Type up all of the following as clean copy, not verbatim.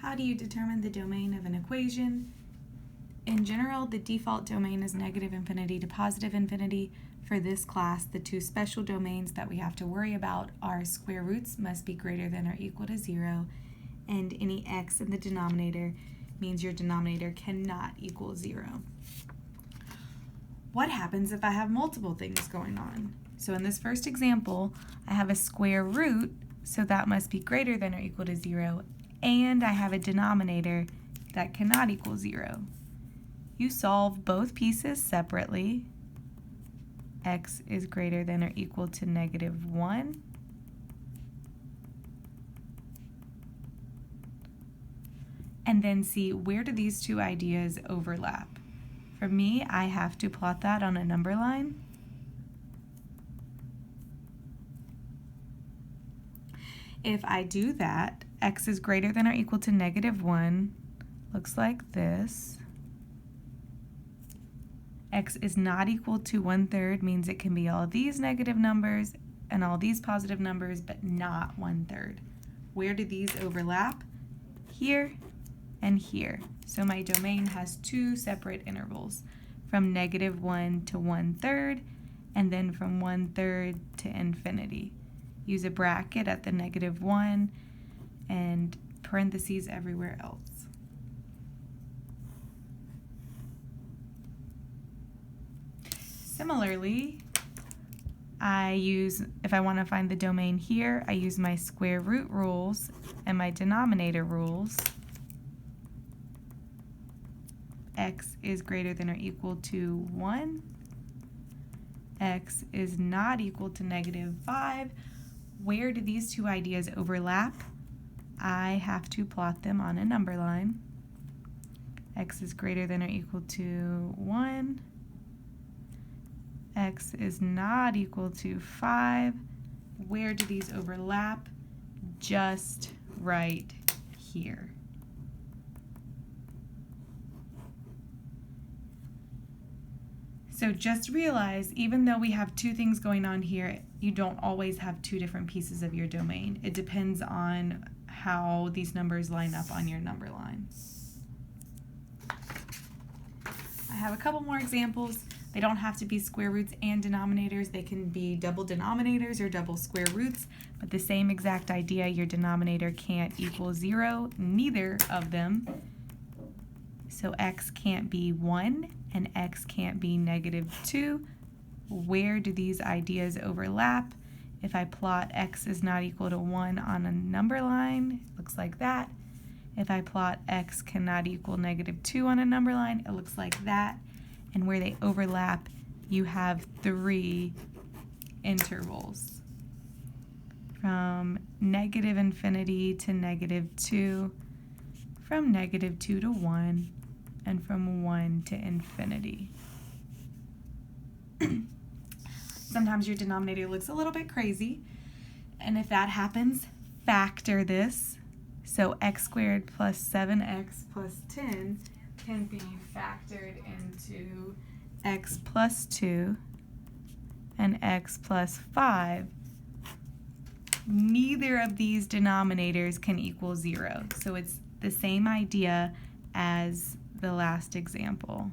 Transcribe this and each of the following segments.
How do you determine the domain of an equation? In general, the default domain is negative infinity to positive infinity. For this class, the two special domains that we have to worry about are square roots must be greater than or equal to 0, and any x in the denominator means your denominator cannot equal 0. What happens if I have multiple things going on? So in this first example, I have a square root, so that must be greater than or equal to 0, and I have a denominator that cannot equal 0. You solve both pieces separately. X is greater than or equal to -1. And then see, where do these two ideas overlap? For me, I have to plot that on a number line. If I do that, x is greater than or equal to -1, looks like this. X is not equal to 1/3 means it can be all these negative numbers and all these positive numbers, but not 1/3. Where do these overlap? Here and here. So my domain has two separate intervals, from -1 to 1/3, and then from 1/3 to infinity. Use a bracket at the -1 and parentheses everywhere else. Similarly, if I want to find the domain here, I use my square root rules and my denominator rules. X is greater than or equal to 1. X is not equal to -5. Where do these two ideas overlap? I have to plot them on a number line. X is greater than or equal to 1. X is not equal to 5. Where do these overlap? Just right here. So just realize, even though we have two things going on here, you don't always have two different pieces of your domain. It depends on how these numbers line up on your number line. I have a couple more examples. They don't have to be square roots and denominators. They can be double denominators or double square roots, but the same exact idea. Your denominator can't equal 0, neither of them. So x can't be 1 and x can't be -2. Where do these ideas overlap? If I plot x is not equal to 1 on a number line, it looks like that. If I plot x cannot equal -2 on a number line, it looks like that. And where they overlap, you have 3 intervals. From -infinity to -2, from -2 to 1, and from 1 to infinity. Sometimes your denominator looks a little bit crazy, and if that happens, factor this. So x squared plus 7x plus 10 can be factored into x plus 2 and x plus 5. Neither of these denominators can equal 0, so it's the same idea as the last example.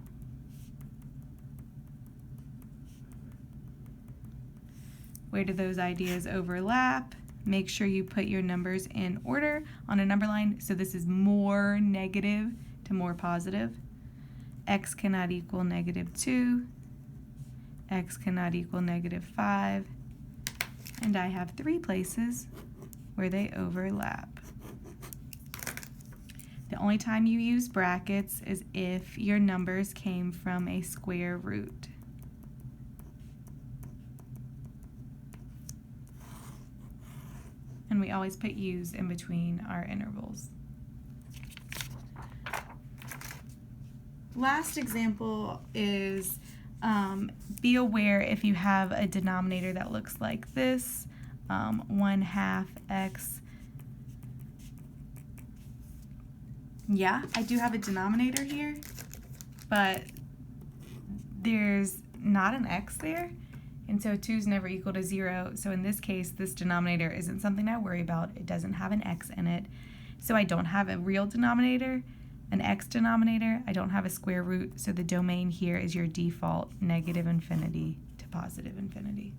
Where do those ideas overlap? Make sure you put your numbers in order on a number line. So this is more negative to more positive. X cannot equal -2. X cannot equal -5. And I have 3 places where they overlap. The only time you use brackets is if your numbers came from a square root. And we always put u's in between our intervals. Last example is be aware if you have a denominator that looks like this, 1/2 x. Yeah, I do have a denominator here, but there's not an x there, and so 2 is never equal to 0. So in this case, this denominator isn't something I worry about. It doesn't have an x in it. So I don't have a real denominator, an x denominator, I don't have a square root, so the domain here is your default negative infinity to positive infinity.